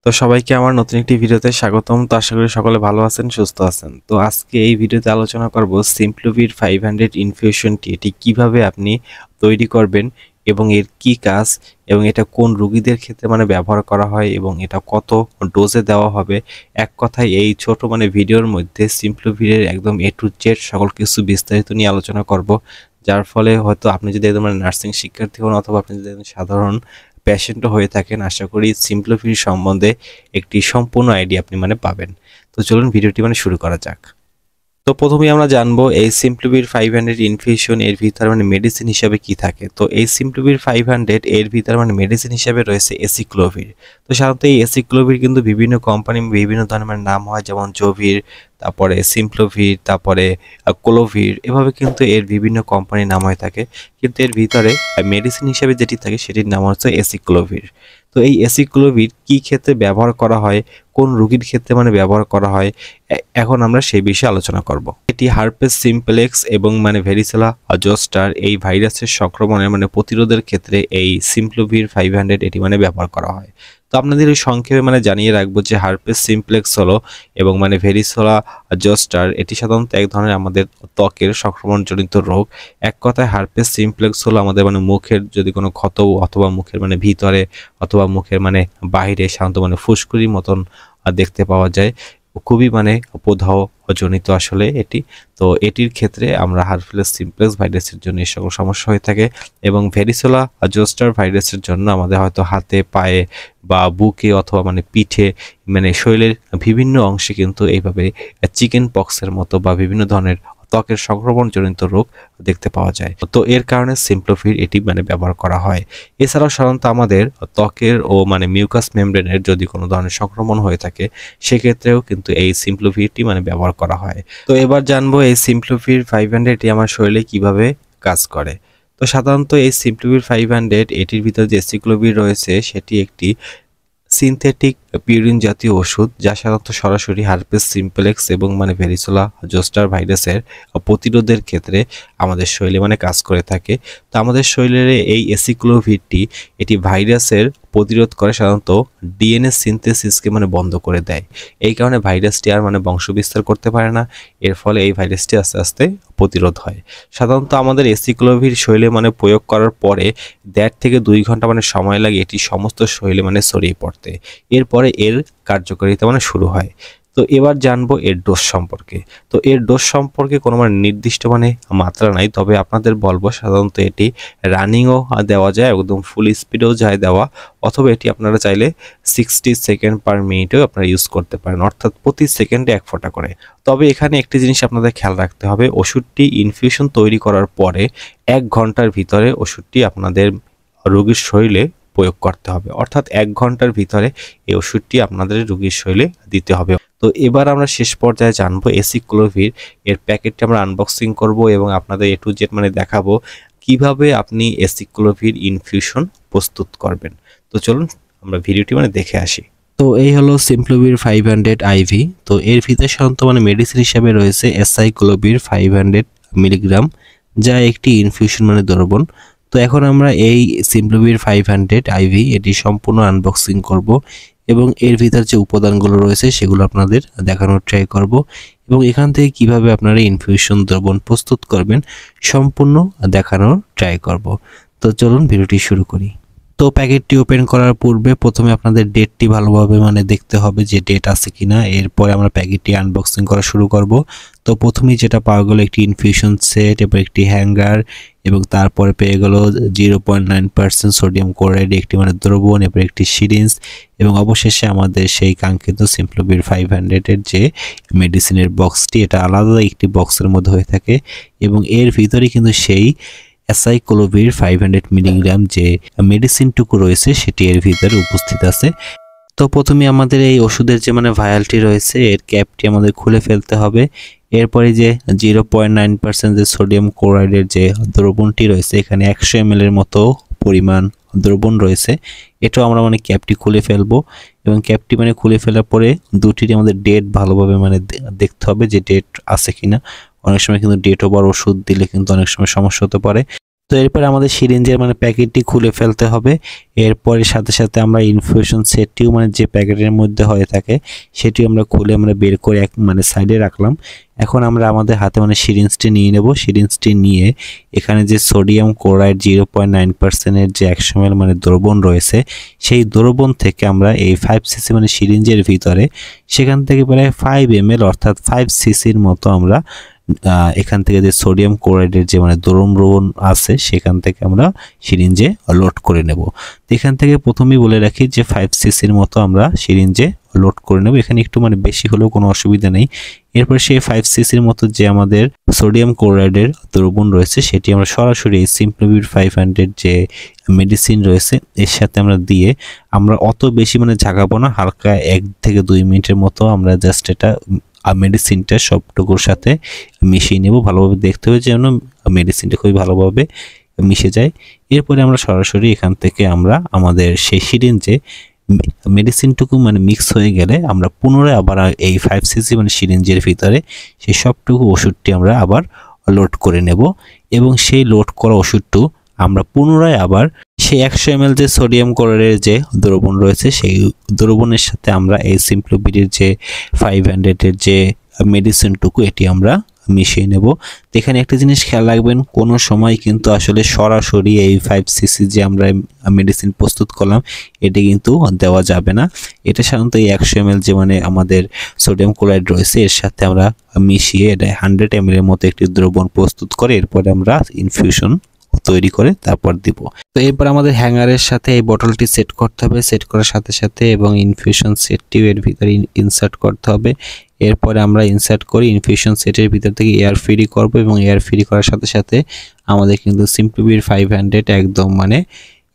তো সবাইকে আমার নতুন একটি ভিডিওতে স্বাগতম। তো আশা করি সকলে ভালো আছেন, সুস্থ আছেন। তো আজকে এই ভিডিওতে আলোচনা করব সিম্পলোভির 500 ইনফিউশনটি এটি কিভাবে আপনি তৈরি করবেন এবং এর কি কাজ এবং এটা কোন রোগীদের ক্ষেত্রে ব্যবহার করা হয় এবং এটা কত ডোজে দেওয়া হবে। এক কথায় এই ছোট ভিডিওর মধ্যে সিম্পলোভিরের একদম এ টু জেড সকল কিছু বিস্তারিত নিয়ে আলোচনা করব, যার ফলে হয়তো আপনি যদি একদম নার্সিং শিক্ষার্থী হন অথবা আপনি যদি সাধারণ পেশেন্টও হয়ে থাকেন, আশা করি সিম্পলোভির সম্বন্ধে একটি সম্পূর্ণ আইডিয়া আপনি পাবেন। তো চলুন ভিডিওটি শুরু করা যাক। তো প্রথমেই আমরা জানবো এই সিম্পলোভির 500 ইনফিউশন এর ভিতরে মেডিসিন হিসেবে কি থাকে। তো এই সিম্পলোভির 500 এর ভিতরে মেডিসিন হিসেবে রয়েছে এসিক্লোভির। তো সাধারণত এই এসিক্লোভির কিন্তু বিভিন্ন কোম্পানি বিভিন্ন ধরনের নাম হয়, যেমন জোভির, তারপরে সিম্পলোভির, তারপরে কোলোভির, এভাবে কিন্তু এর বিভিন্ন কোম্পানির নাম হয়ে থাকে। কিন্তু এর ভিতরে মেডিসিন হিসেবে যেটি থাকে সেটির নাম হচ্ছে এসিক্লোভির। তো এই এসিক্লোভির কি ক্ষেত্রে ব্যবহার করা হয়, কোন রোগীর ক্ষেত্রে ব্যবহার করা হয়, এখন আমরা সেই বিষয়ে আলোচনা করব। এটি হার্পেস সিম্পলেক্স এবং ভেরিসেলা জোস্টার এই ভাইরাসের সংক্রমণের প্রতিরোধের ক্ষেত্রে এই সিম্পলোভির 500 এটি ব্যবহার করা হয়। তো আপনাদের ওই সংক্ষেপে জানিয়ে রাখবো যে হার্পেস সিম্পলেক্স হলো এবং ভেরিসেলা জোস্টার এটি সাধারণত এক ধরনের আমাদের ত্বকের সংক্রমণজনিত রোগ। এক কথায় হার্পেস সিম্পলেক্স হলো আমাদের মুখের যদি কোনো ক্ষত অথবা মুখের ভিতরে অথবা মুখের বাইরে সাধারণত ফুসকুড়ির মতন দেখতে পাওয়া যায়, খুবই প্রদাহ জনিত আসলে এটি। তো এটির ক্ষেত্রে আমরা হার্পেস সিম্পলেক্স ভাইরাসের জন্য এই সকল সমস্যা হয়ে থাকে এবং ভেরিসেলা জোস্টার ভাইরাসের জন্য আমাদের হয়তো হাতে, পায়ে বা বুকে অথবা পিঠে শরীরের বিভিন্ন অংশে কিন্তু এইভাবে চিকেন পক্সের মতো বা বিভিন্ন ধরনের ত্বকের সংক্রমণজনিত রোগ দেখতে পাওয়া যায়। তো এর কারণে সিম্পলোভির এটি ব্যবহার করা হয়। এছাড়াও সাধারণত আমাদের ত্বকের ও মিউকাস মেমব্রেনের যদি কোনো ধরনের সংক্রমণ হয়ে থাকে সেক্ষেত্রেও কিন্তু এই সিম্পলোভিরটি ব্যবহার করা হয়। তো এবার জানবো এই সিম্পলোভির 500 এটি আমার শরীরে কিভাবে কাজ করে। তো সাধারণত এই সিম্পলোভির 500 এটির ভিতরে যে এসিক্লোভির রয়েছে সেটি একটি সিনথেটিক পিউরিন জাতীয় ওষুধ, যা সাধারণত সরাসরি হার্পেস সিম্পলেক্স এবং ভেরিসেলা জোস্টার ভাইরাসের প্রতিরোধের ক্ষেত্রে আমাদের শরীরে কাজ করে থাকে। তো আমাদের শরীরে এই এসিক্লোভিরটি এটি ভাইরাসের প্রতিরোধ করে, সাধারণত ডিএনএ সিনথেসিসকে বন্ধ করে দেয়। এই কারণে ভাইরাসটি আর বংশ বিস্তার করতে পারে না। এর ফলে এই ভাইরাসটি আস্তে আস্তে প্রতিরোধ হয়। সাধারণত আমাদের এসিক্লোভির শরীরে প্রয়োগ করার পরে 1.5 থেকে 2 ঘন্টা সময় লাগে এটি সমস্ত শরীরে ছড়িয়ে পড়তে। এরপরে এর কার্যকারিতা শুরু হয়। তো এবার জানবো এর ডোজ সম্পর্কে। তো এর ডোজ সম্পর্কে কোনো নির্দিষ্ট মাত্রা নাই, তবে আপনাদের বলবো সাধারণত এটি রানিংও দেওয়া যায়, একদম ফুল স্পিডেও যায় দেওয়া, অথবা এটি আপনারা চাইলে 60 সেকেন্ড পার মিনিটেও আপনারা ইউজ করতে পারেন, অর্থাৎ প্রতি সেকেন্ডে 1 ফোঁটা করে। তবে এখানে একটি জিনিস আপনাদের খেয়াল রাখতে হবে, ওষুধটি ইনফিউশন তৈরি করার পরে 1 ঘন্টার ভিতরে ওষুধটি আপনাদের রোগীর শরীরে প্রয়োগ করতে হবে, অর্থাৎ 1 ঘন্টার ভিতরে এই ওষুধটি আপনাদের রোগীর শরীরে দিতে হবে। তো এবার আমরা শেষ পর্যায়ে জানবো এসিক্লোভির এর প্যাকেটটি আমরা আনবক্সিং করব এবং আপনাদের এ টু জেড দেখাবো কিভাবে আপনি এসিক্লোভির ইনফিউশন প্রস্তুত করবেন। তো চলুন আমরা ভিডিওটি দেখে আসি। তো এই হলো সিম্পলোভির 500 আইভি। তো এর ভিতরে সাধারণত মেডিসিন হিসেবে রয়েছে এসাইক্লোভির 500 মিলিগ্রাম, যা একটি ইনফিউশন দ্রবণ। তো এখন আমরা এই সিম্পলোভির 500 আইভি এটি সম্পূর্ণ আনবক্সিং করব এবং এর ভিতর যে উপাদানগুলো রয়েছে সেগুলো আপনাদের দেখানোর ট্রাই করব এবং এখান থেকে কিভাবে আপনারা ইনফিউশন দ্রবণ প্রস্তুত করবেন সম্পূর্ণ দেখানোর ট্রাই করব। তো চলুন ভিডিওটি শুরু করি। তো প্যাকেটটি ওপেন করার পূর্বে প্রথমে আপনাদের ডেটটি ভালোভাবে দেখতে হবে যে ডেট আছে কিনা, এরপরে আমরা প্যাকেটটি আনবক্সিং করা শুরু করব। তো প্রথমেই যেটা পাওয়া গেল একটি ইনফিউশন সেট এবং একটি হ্যাঙ্গার, এবং তারপরে পেয়ে গেল 0.9% সোডিয়াম ক্লোরাইড একটি দ্রবণ এবং একটি সিরিঞ্জ, এবং অবশেষে আমাদের সেই কাঙ্ক্ষিত সিম্পলোভির 500 এর যে মেডিসিনের বক্সটি, এটা আলাদা একটি বক্সের মধ্যে হয়ে থাকে এবং এর ভিতরে কিন্তু সেই এসাইক্লোভির 500 মিলিগ্রাম যে মেডিসিনটুকু রয়েছে সেটি এর ভিতরে উপস্থিত আছে। তো প্রথমে আমাদের এই ওষুধের যে ভায়ালটি রয়েছে এর ক্যাপটি আমাদের খুলে ফেলতে হবে। এরপরে যে 0.9% যে সোডিয়াম ক্লোরাইডের যে দ্রবণটি রয়েছে, এখানে 100 ml এর মতো পরিমাণ দ্রবণ রয়েছে, এটাও আমরা ক্যাপটি খুলে ফেলবো এবং ক্যাপটি খুলে ফেলার পরে দুটির আমাদের ডেট ভালোভাবে দেখতে হবে যে ডেট আছে কিনা। অনেক সময় কিন্তু ডেট ওভার ওষুধ দিলে কিন্তু অনেক সময় সমস্যা হতে পারে। তো এরপর আমাদের সিরিঞ্জের মানে প্যাকেটটি খুলে ফেলতে হবে। এরপরে সাথে সাথে আমরা ইনফিউশন সেটটিও মানে যে প্যাকেটের মধ্যে হয়ে থাকে সেটি আমরা খুলে আমরা বের করে এক মানে সাইডে রাখলাম। এখন আমরা আমাদের হাতে মানে সিরিঞ্জটি নিয়ে নেব। সিরিঞ্জটি নিয়ে এখানে যে সোডিয়াম ক্লোরাইড 0.9% যে 100 ml মানে দ্রবণ রয়েছে, সেই দ্রবণ থেকে আমরা এই 5 সিসি মানে সিরিঞ্জের ভিতরে সেখান থেকে প্রায় 5 ml অর্থাৎ 5 সিসির মতো আমরা এখান থেকে যে সোডিয়াম ক্লোরাইডের যে মানে দ্রবণ আছে সেখান থেকে আমরা সিরিঞ্জে লোড করে নেব। তো এখান থেকে প্রথমেই বলে রাখি যে 5 সিসির মতো আমরা সিরিঞ্জে লোড করে নেব। এখানে একটু মানে বেশি হলেও কোনো অসুবিধা নেই। এরপর সেই 5 সিসির মতো যে আমাদের সোডিয়াম ক্লোরাইডের দ্রবণ রয়েছে সেটি আমরা সরাসরি এই সিম্পলিভির 500 যে মেডিসিন রয়েছে এর সাথে আমরা দিয়ে আমরা অত বেশি মানে ঝাঁকাবো না, হালকা 1 থেকে 2 মিনিটের মতো আমরা জাস্ট এটা মেডিসিনটা সবটুকুর সাথে মিশিয়ে নেব। ভালোভাবে দেখতে হবে যেন মেডিসিনটা খুবই ভালোভাবে মিশে যায়। এরপরে আমরা সরাসরি এখান থেকে আমরা আমাদের সেই সিরিঞ্জে মেডিসিনটুকু মানে মিক্স হয়ে গেলে আমরা পুনরায় আবার এই 5 সিসি মানে সিরিঞ্জের ভিতরে সেই সবটুকু ওষুধটি আমরা আবার লোড করে নেব এবং সেই লোড করা ওষুধটু আমরা পুনরায় আবার সেই 100 ml যে সোডিয়াম ক্লোরাইডের যে দ্রবণ রয়েছে সেই দ্রবণের সাথে আমরা এই সিম্পলিভির যে 500 এর যে মেডিসিনটুকু এটি আমরা মিশিয়ে নেব। তো এখানে একটা জিনিস খেয়াল রাখবেন, কোনো সময় কিন্তু আসলে সরাসরি এই 5 সিসি যে আমরা মেডিসিন প্রস্তুত করলাম এটি কিন্তু দেওয়া যাবে না। এটা সাধারণত এই 100 ml যে মানে আমাদের সোডিয়াম ক্লোরাইড রয়েছে এর সাথে আমরা মিশিয়ে এটা 100 ml এর মতো একটি দ্রবণ প্রস্তুত করে এরপরে আমরা ইনফিউশন তৈরি করে তারপর দিব। তো এরপর আমাদের হ্যাঙ্গারের সাথে এই বোতলটি সেট করতে হবে, সেট করার সাথে সাথে এবং ইনফিউশন সেটটিও এর ভিতরে ইনসার্ট করতে হবে। এরপরে আমরা ইনসার্ট করি ইনফিউশন সেটের ভিতর থেকে এয়ার ফ্রি করব এবং এয়ার ফ্রি করার সাথে সাথে আমাদের কিন্তু সিম্পলিভির 500 একদম মানে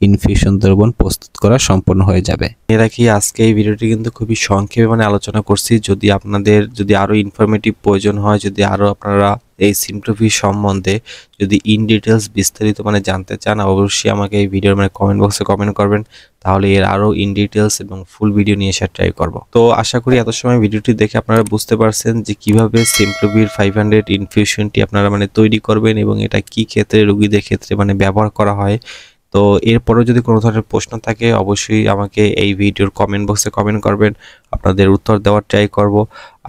ইনফিউশন দ্রবণ প্রস্তুত করা সম্পন্ন হয়ে যাবে। এরা কি আজকে এই ভিডিওটি কিন্তু খুবই সংক্ষেপে মানে আলোচনা করছি। যদি আপনাদের যদি আরো ইনফরমেটিভ প্রয়োজন হয়, যদি আরো আপনারা এই সিম্পলিভি সম্বন্ধে যদি ইন ডিটেলস বিস্তারিত মানে জানতে চান, অবশ্যই আমাকে এই ভিডিওর মানে কমেন্ট বক্সে কমেন্ট করবেন, তাহলে এর আরো ইন ডিটেলস এবং ফুল ভিডিও নিয়ে এসে ট্রাই করব। তো আশা করি এত সময় ভিডিওটি দেখে আপনারা বুঝতে পারছেন যে কিভাবে সিম্পলিভির 500 ইনফিউশনটি আপনারা মানে তৈরি করবেন এবং এটা কি ক্ষেত্রে রোগীদের ক্ষেত্রে মানে ব্যবহার করা হয়। তো এরপরেও যদি কোনো ধরনের প্রশ্ন থাকে অবশ্যই আমাকে এই ভিডিওর কমেন্ট বক্সে কমেন্ট করবেন, আপনাদের উত্তর দেওয়ার ট্রাই করব।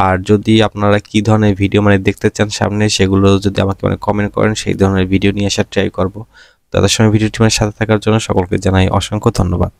আর যদি আপনারা কি ধরনের ভিডিও মানে দেখতে চান সামনে সেগুলো যদি আমাকে মানে কমেন্ট করেন সেই ধরনের ভিডিও নিয়ে আসার ট্রাই করব। তাদের সময় ভিডিওটি মানে সাথে থাকার জন্য সকলকে জানাই অসংখ্য ধন্যবাদ।